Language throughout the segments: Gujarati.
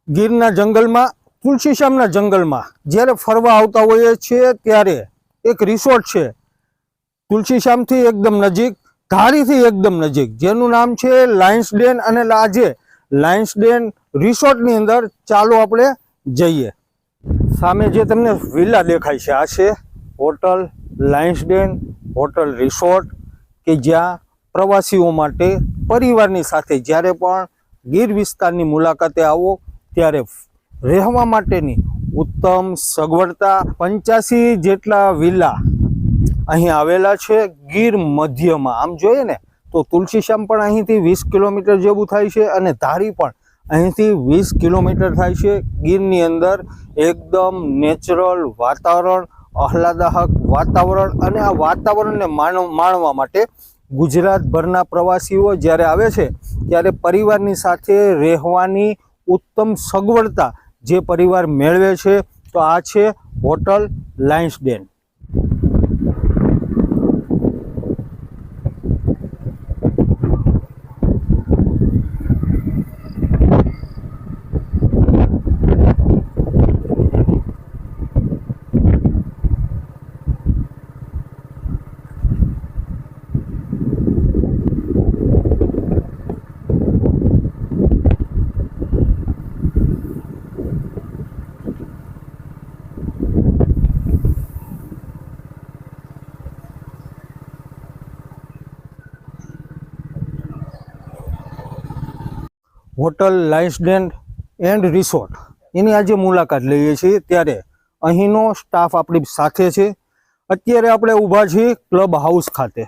ગીરના જંગલમાં તુલસીશ્યામના જંગલમાં જ્યારે ફરવા આવતા હોઈએ છીએ ત્યારે એક રિસોર્ટ છે તુલસીશ્યામથી એકદમ નજીક, ધારીથી એકદમ નજીક, જેનું નામ છે લાયન્સ ડેન. અને આજે લાયન્સ ડેન રિસોર્ટની અંદર ચાલો આપણે જઈએ. સામે જે તમને વિલા દેખાય છે આ છે hotel lions den hotel resort, કે જ્યાં પ્રવાસીઓ માટે પરિવારની સાથે જ્યારે પણ ગીર વિસ્તારની મુલાકાતે આવો ત્યારે રહેવા માટેની ઉત્તમ સગવડતા 85 જેટલા વિલા અહીં આવેલા છે ગીર મધ્યમાં. આમ જોઈએ ને તો તુલસીશ્યામ પણ અહીંથી 20 કિલોમીટર જેવું થાય છે અને ધારી પણ અહીંથી 20 કિલોમીટર થાય છે. ગીરની અંદર એકદમ નેચરલ વાતાવરણ, આહલાદક વાતાવરણ, અને આ વાતાવરણને માણવા માટે ગુજરાતભરના પ્રવાસીઓ જ્યારે આવે છે ત્યારે પરિવારની સાથે રહેવાની ઉત્તમ સગવડતા જે પરિવાર મેળવે છે તો આ છે hotel lions den. Hotel lions den and resort એની આજે મુલાકાત લઈએ છીએ ત્યારે અહીંનો સ્ટાફ આપણી સાથે છે. અત્યારે આપણે ઊભા છીએ ક્લબ હાઉસ ખાતે.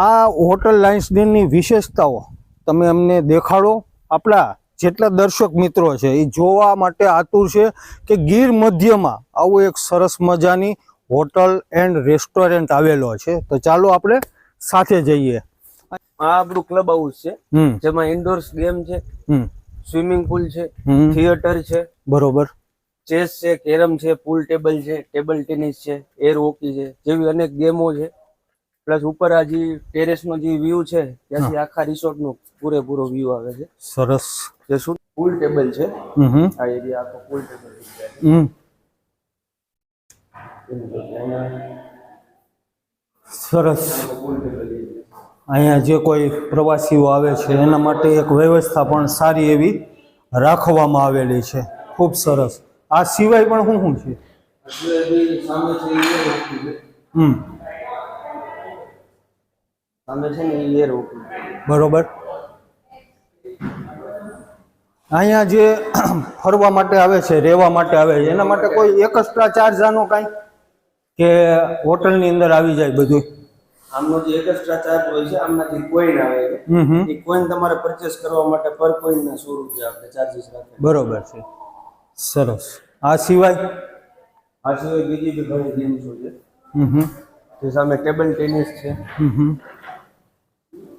આ હોટલ લાયન્સ ડેનની વિશેષતાઓ તમે અમને દેખાડો. આપણા જેટલા દર્શક મિત્રો છે એ જોવા માટે આતુર છે કે ગીર મધ્યમાં આવું એક સરસ મજાની હોટલ એન્ડ રેસ્ટોરન્ટ આવેલો છે. તો ચાલો આપણે સાથે જઈએ. આ આપણું ક્લબ હાઉસ છે જેમાં ઇન્ડોર્સ ગેમ છે, સ્વિમિંગ પુલ છે, થિયેટર છે, બરોબર, ચેસ છે, કેરમ છે, પુલ ટેબલ છે, ટેબલ ટેનિસ છે, એર હોકી છે, જેવી અનેક ગેમો છે. પ્લસ ઉપર આ જે ટેરેસ નો જે વ્યૂ છે ત્યાંથી આખા રિસોર્ટ નો પૂરેપૂરો વ્યૂ આવે છે. સરસ. જે શું પુલ ટેબલ છે, આ એરિયા આખો પુલ ટેબલ સરસ. અહીંયા જે કોઈ પ્રવાસીઓ આવે છે એના માટે એક વ્યવસ્થા પણ સારી એવી રાખવામાં આવેલી છે. ખૂબ સરસ. આ સિવાય પણ શું છે? સામે છે ને એર હોકી. બરોબર. અહીંયા જે ફરવા માટે આવે છે, રહેવા માટે આવે છે, એના માટે કોઈ એક્સ્ટ્રા ચાર્જ આનો કાંઈ, કે હોટલની અંદર આવી જાય બધું? આમનો જે એક્સ્ટ્રા ચાર્જ હોય છે, આમનાથી કોઈન આવે છે, એ કોઈન તમારે પરચેસ કરવા માટે પર કોઈન ના 100 રૂપિયા આપણે ચાર્જીસ રાખે. બરોબર છે. સરસ. આ સિવાય બીજી બી ઘણી ગેમ્સો છે. જે સામે ટેબલ ટેનિસ છે.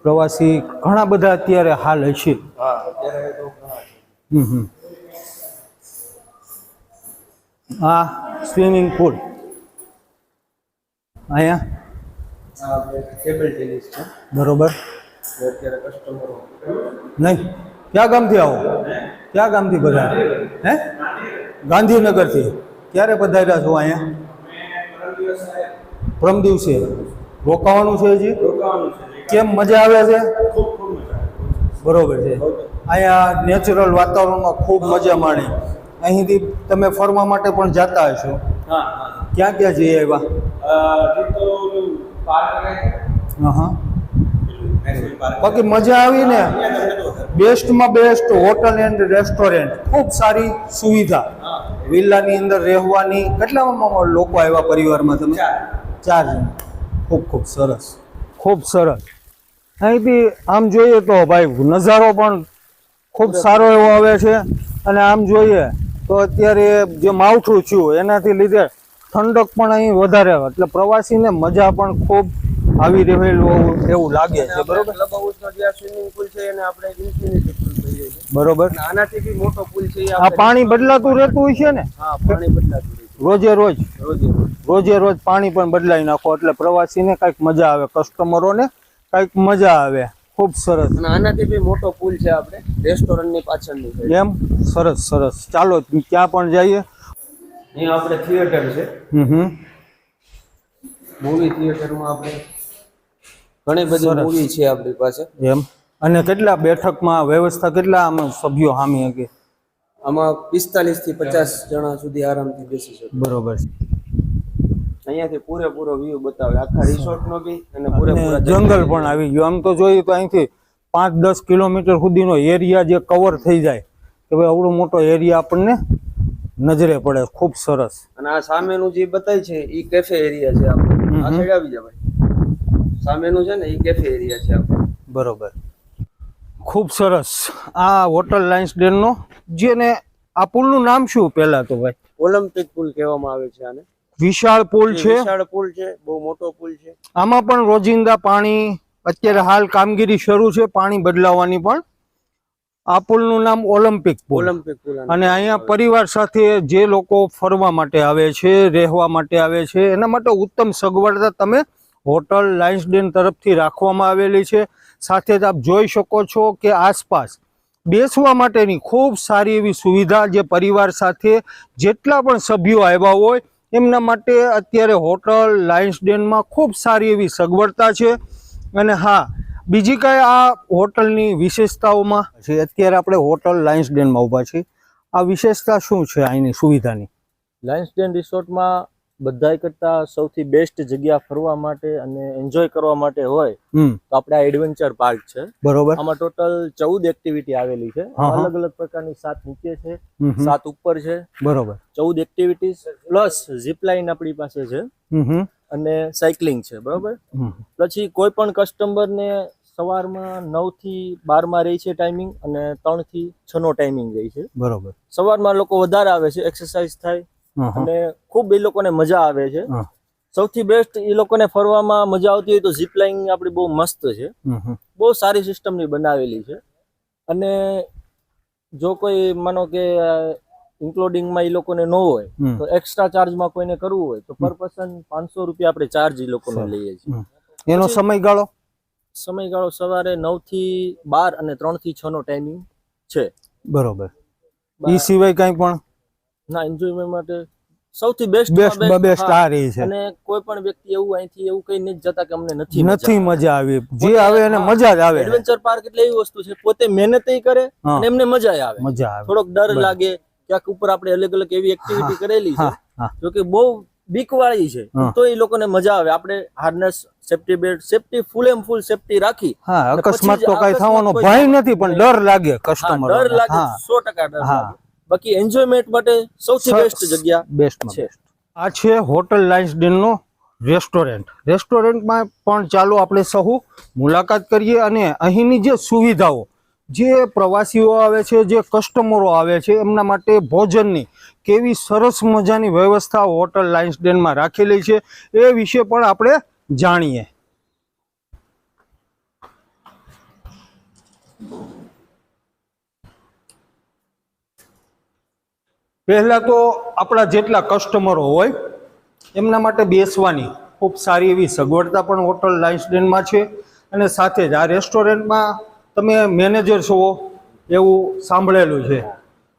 પ્રવાસી ઘણા બધા અત્યારે હાલ હશે. હા, અત્યારે તો ઘણા. આ સ્વિમિંગ પુલ અહીંયા ટેબલ ટેનિસ છે. બરોબર. અત્યારે કસ્ટમરો નહીં, ક્યાં ગામથી આવો? ક્યાં ગામથી બધા? હે, ગાંધીનગરથી. ક્યારે પધાર્યા છો અહીંયા? પરમ દિવસે. રોકાવાનું છે હજી? કેમ, મજા આવે છે? બરોબર છે. અહીંયા નેચરલ વાતાવરણમાં ખૂબ મજા માણી. અહીંથી તમે ફરવા માટે પણ જતા હશો? ક્યાં ક્યાં જઈ આવ્યા? હા, બાકી મજા આવી ને? બેસ્ટમાં બેસ્ટ હોટલ એન્ડ રેસ્ટોરન્ટ, ખૂબ સારી સુવિધા. વિલાની અંદર રહેવાની. કેટલા લોકો આવ્યા પરિવારમાં તમે? 4 જણ. ખૂબ ખૂબ સરસ, ખૂબ સરસ. અહીંથી આમ જોઈએ તો ભાઈ નજારો પણ ખૂબ સારો એવો આવે છે. અને આમ જોઈએ તો અત્યારે જે માવઠું થયું એનાથી લીધે ઠંડક પણ અહીં વધારે, એટલે પ્રવાસીને મજા પણ ખૂબ આવી રહેલું એવું લાગે છે. બરોબર. ક્લબ હાઉસનો જે સ્વિમિંગ પુલ છે એને આપણે ઇન્ફિનિટી પુલ કહીએ છીએ. બરોબર. આનાથી બી મોટો પુલ છે. આ પાણી બદલાતું રહેતું હોય છે ને? હા, પાણી બદલાતું રહે છે. રોજે રોજ પાણી પણ બદલાઈ નાખો એટલે પ્રવાસીને કંઈક મજા આવે, કસ્ટમરોને કંઈક મજા આવે. ખૂબ સરસ. અને આનાથી બી મોટો પુલ છે આપણે રેસ્ટોરન્ટની પાછળની side. એમ સરસ સરસ. ચાલો ત્યાં પણ જઈએ. અહીંયા આપણે થિયેટર છે, હમ. મૂવી થિયેટરમાં આપણે ઘણી બધી સરસ. મૂવી છે આપણી પાસે. એમ અને કેટલા બેઠકમાં વ્યવસ્થા કેટલા આમાં સભ્યો હામી હકે? આમાં 45 થી 50 જણા સુધી આરામથી બેસી શકે. બરોબર છે. અહીંયાથી પૂરેપૂરો વ્યૂ બતાવે આખા રિસોર્ટનો બી અને અને પૂરેપૂરા જંગલ પણ આવી ગયું. આમ તો જોઈએ તો અહીંથી 5-10 કિલોમીટર સુધીનો એરિયા જે કવર થઈ જાય કે ભાઈ આવડો મોટો એરિયા આપણને નજરે પડે. ખૂબ સરસ. અને આ સામેનું જે બતાય છે ઈ કેફે એરિયા છે આપણો. આ સાઈડ આવી જા ભાઈ. સામેનું છે ને ઈ કેફે એરિયા છે આપણો. બરોબર. ખૂબ સરસ. આ હોટલ લાયન્સડેનનો જેને આ પુલનું નામ શું પહેલા તો ભાઈ? ઓલિમ્પિક પુલ કહેવામાં આવે છે આને. વિશાળ પુલ છે. વિશાળ પુલ છે, બહુ મોટો પુલ છે. આમાં પણ રોજિંદા પાણી અત્યારે હાલ કામગીરી શરૂ છે પાણી બદલાવવાની પણ. આ પુલનું નામ ઓલિમ્પિક પુલ. ઓલિમ્પિક પુલ. અને અહીંયા પરિવાર સાથે જે લોકો ફરવા માટે આવે છે, રહેવા માટે આવે છે, એના માટે ઉત્તમ સગવડતા તમે હોટલ લાયન્સડેન તરફથી રાખવામાં આવેલી છે. સાથે જ આપ જોઈ શકો છો કે આસપાસ બેસવા માટેની ખૂબ સારી એવી સુવિધા જે પરિવાર સાથે જેટલા પણ સભ્યો આવ્યા હોય એમના માટે અત્યારે હોટલ લાયન્સડેનમાં ખૂબ સારી એવી સગવડતા છે. અને હા, બીજી કઈ આ હોટલની વિશેષતાઓમાં છે? અત્યારે આપણે હોટલ લાયન્સડેનમાં ઊભા છીએ. આ વિશેષતા શું છે અહીંની સુવિધાની? લાયન્સડેન રિસોર્ટમાં બધાય કરતા સૌથી બેસ્ટ જગ્યા ફરવા માટે અને એન્જોય કરવા માટે હોય તો આપણે આ એડવેન્ચર પાર્ક છે. બરોબર. આમાં ટોટલ 14 એક્ટિવિટી આવેલી છે. અલગ અલગ પ્રકારની 7 નીચે છે, 7 ઉપર છે. બરોબર. 14 એક્ટિવિટીઝ પ્લસ ઝીપ લાઇન આપણી પાસે છે અને સાયકલિંગ છે. બરોબર. પછી કોઈ પણ કસ્ટમરને સવારમાં 9 થી 12 માં રહી છે ટાઈમિંગ અને 3 થી 6 નો ટાઈમિંગ રહી છે. બરોબર. સવારમાં લોકો વધારે આવે છે, એક્સરસાઇઝ થાય અને ખૂબ એ લોકોને મજા આવે છે. સૌથી બેસ્ટ એ લોકોને ફરવામાં મજા આવતી હોય તો ઝીપ લાઇન આપણી બહુ મસ્ત છે, બહુ સારી સિસ્ટમની બનાવેલી છે. અને જો કોઈ માનો કે ઇન્ક્લુડિંગમાં એ લોકોને ન હોય તો એક્સ્ટ્રા ચાર્જમાં કોઈને કરવું હોય તો પર પર્સન 500 રૂપિયા આપણે ચાર્જ એ લોકોને લઈએ છીએ. એનો સમયગાળો સવારે 9 થી 12 અને 3 થી 6 નો ટાઈમિંગ છે. બરોબર. એ સિવાય કઈ પણ ના, એન્જોયમેન્ટ માટે સૌથી બેસ્ટ આ રહી છે. અને કોઈ પણ વ્યક્તિ એવું અહીંથી એવું કઈ નથી જતા કે અમને નથી મજા આવી. જે આવે એને મજા જ આવે. એડવેન્ચર પાર્ક એટલે એવી વસ્તુ છે પોતે મહેનત કરે અને એમને મજા આવે. થોડોક ડર લાગે ક્યાંક ઉપર આપણે અલગ અલગ એવી એક્ટિવિટી કરેલી છે જો કે બહુ બીક વાળી છે તો એ લોકોને મજા આવે. આપણે હાર્નેસ, સેફ્ટી બેલ્ટ, સેફ્ટી ફૂલ સેફ્ટી રાખી. અકસ્માત તો કઈ થવાનો ભય નથી પણ ડર લાગે કસ્ટમર. ડર લાગે 100% ડર લાગે. બાકી એન્જોયમેન્ટ માટે સૌથી બેસ્ટ જગ્યા બેસ્ટમાં બેસ્ટ આ છે હોટલ લાયન્સડેનનો રેસ્ટોરન્ટ. રેસ્ટોરન્ટમાં પણ ચાલો આપણે સહુ મુલાકાત કરીએ અને અહીંની જે સુવિધાઓ, જે પ્રવાસીઓ આવે છે, જે કસ્ટમરો આવે છે એમના માટે ભોજનની કેવી સરસ મજાની વ્યવસ્થા હોટલ લાયન્સડેનમાં રાખેલી છે એ વિશે પણ આપણે જાણીએ. પહેલા તો આપણા જેટલા કસ્ટમરો હોય એમના માટે બેસવાની ખૂબ સારી એવી સગવડતા પણ હોટલ લાયન્સડેનમાં છે. અને સાથે જ આ રેસ્ટોરન્ટમાં તમે મેનેજર છો એવું સાંભળેલું છે.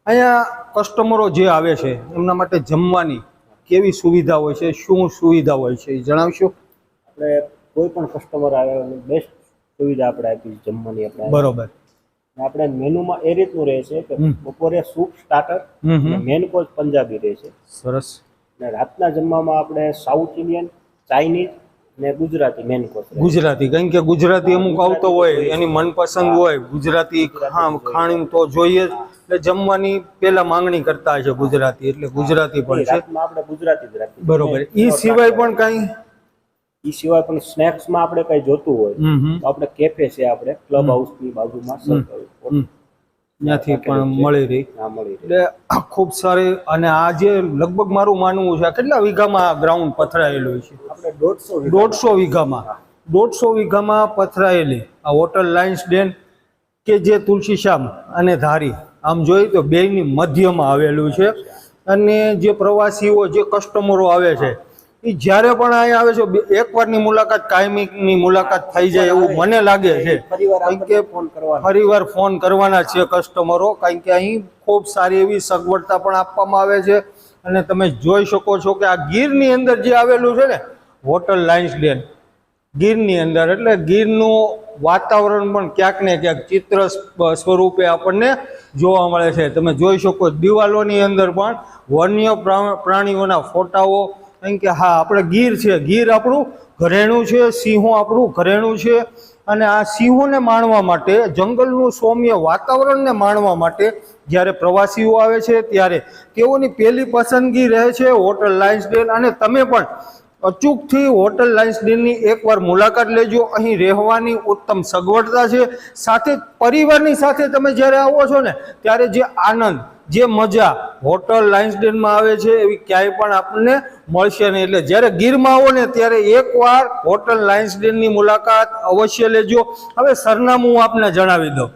અહીંયા કસ્ટમરો જે આવે છે એમના માટે જમવાની કેવી સુવિધા હોય છે, શું સુવિધા હોય છે એ જણાવશો? આપણે કોઈ પણ કસ્ટમર આવે બેસ્ટ સુવિધા આપણે આપી જમવાની. આપણે બરોબર. આપણે મેનુમાં એ રીતનું રહે છે કે બપોરે soup starter, main course Punjabi રહે છે. સરસ. અને રાતના જમવામાં આપણે સાઉથ ઇન્ડિયન, ચાઇનીઝ ને ગુજરાતી મેન કોર્સ. ગુજરાતી, કારણ કે ગુજરાતી અમુક આવતો હોય એની મનપસંદ હોય ગુજરાતી ખાણી તો જોઈએ જ, એટલે જમવાની પેલા માંગણી કરતા હશે ગુજરાતી, એટલે ગુજરાતી પણ છે. આપણે ગુજરાતી જ રાખીએ. બરોબર. એ સિવાય પણ કઈ સ્નેક્સમાં આપણે કઈ જોતું હોય તો આપણે કેફે છે, આપણે ક્લબ હાઉસની બાજુમાં ત્યાંથી પણ મળી રહી. એટલે ખૂબ સારી. અને આ જે લગભગ મારું માનવું છે કેટલા વીઘામાં ગ્રાઉન્ડ પથરાયેલું છે? આપણે 150 વીઘામાં 150 વીઘામાં પથરાયેલી આ હોટલ લાયન્સડેન કે જે તુલસીશ્યામ અને ધારી આમ જોઈએ તો બેયની મધ્યમાં આવેલું છે. અને જે પ્રવાસીઓ, જે કસ્ટમરો આવે છે એ જ્યારે પણ અહીંયા આવે છે એકવારની મુલાકાત કાયમીની મુલાકાત થઈ જાય એવું મને લાગે છે. કારણ કે ફરીવાર ફોન કરવાના છે કસ્ટમરો, કારણ કે અહીં ખૂબ સારી એવી સગવડતા પણ આપવામાં આવે છે. અને તમે જોઈ શકો છો કે આ ગીરની અંદર જે આવેલું છે ને હોટલ લાયન્સડેન ગીરની અંદર, એટલે ગીરનું વાતાવરણ પણ ક્યાંક ને ક્યાંક ચિત્ર સ્વરૂપે આપણને જોવા મળે છે. તમે જોઈ શકો દિવાલોની અંદર પણ વન્ય પ્રાણીઓના ફોટાઓ, કારણ કે હા આપણે ગીર છે, ગીર આપણું ઘરેણું છે, સિંહો આપણું ઘરેણું છે. અને આ સિંહોને માણવા માટે, જંગલનું સૌમ્ય વાતાવરણને માણવા માટે જ્યારે પ્રવાસીઓ આવે છે ત્યારે તેઓની પહેલી પસંદગી રહે છે હોટલ લાયન્સડેન. અને તમે પણ અચૂકથી હોટલ લાયન્સડેનની એકવાર મુલાકાત લેજો. અહીં રહેવાની ઉત્તમ સગવડતા છે. સાથે પરિવારની સાથે તમે જ્યારે આવો છો ને ત્યારે જે આનંદ, જે મજા હોટલ લાયન્સડેનમાં આવે છે એવી ક્યાંય પણ આપણને મળશે નહીં. એટલે જ્યારે ગીરમાં આવો ને ત્યારે એકવાર હોટલ લાયન્સડેનની મુલાકાત અવશ્ય લેજો. હવે સરનામું હું આપને જણાવી દઉં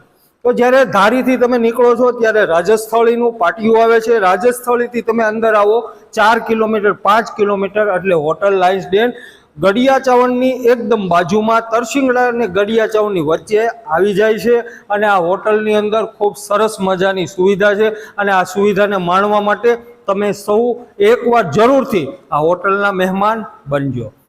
તો જ્યારે ધારીથી તમે નીકળો છો ત્યારે રાજસ્થળીનું પાટિયું આવે છે. રાજસ્થળીથી તમે અંદર આવો 4 કિલોમીટર 5 કિલોમીટર એટલે હોટલ લાયન્સડેન ગડિયાચાવણની એકદમ બાજુમાં, તરસિંગડા અને ગડિયાચાવણની વચ્ચે આવી જાય છે. અને આ હોટલની અંદર ખૂબ સરસ મજાની સુવિધા છે. અને આ સુવિધાને માણવા માટે તમે સૌ એકવાર જરૂરથી આ હોટલના મહેમાન બનજો.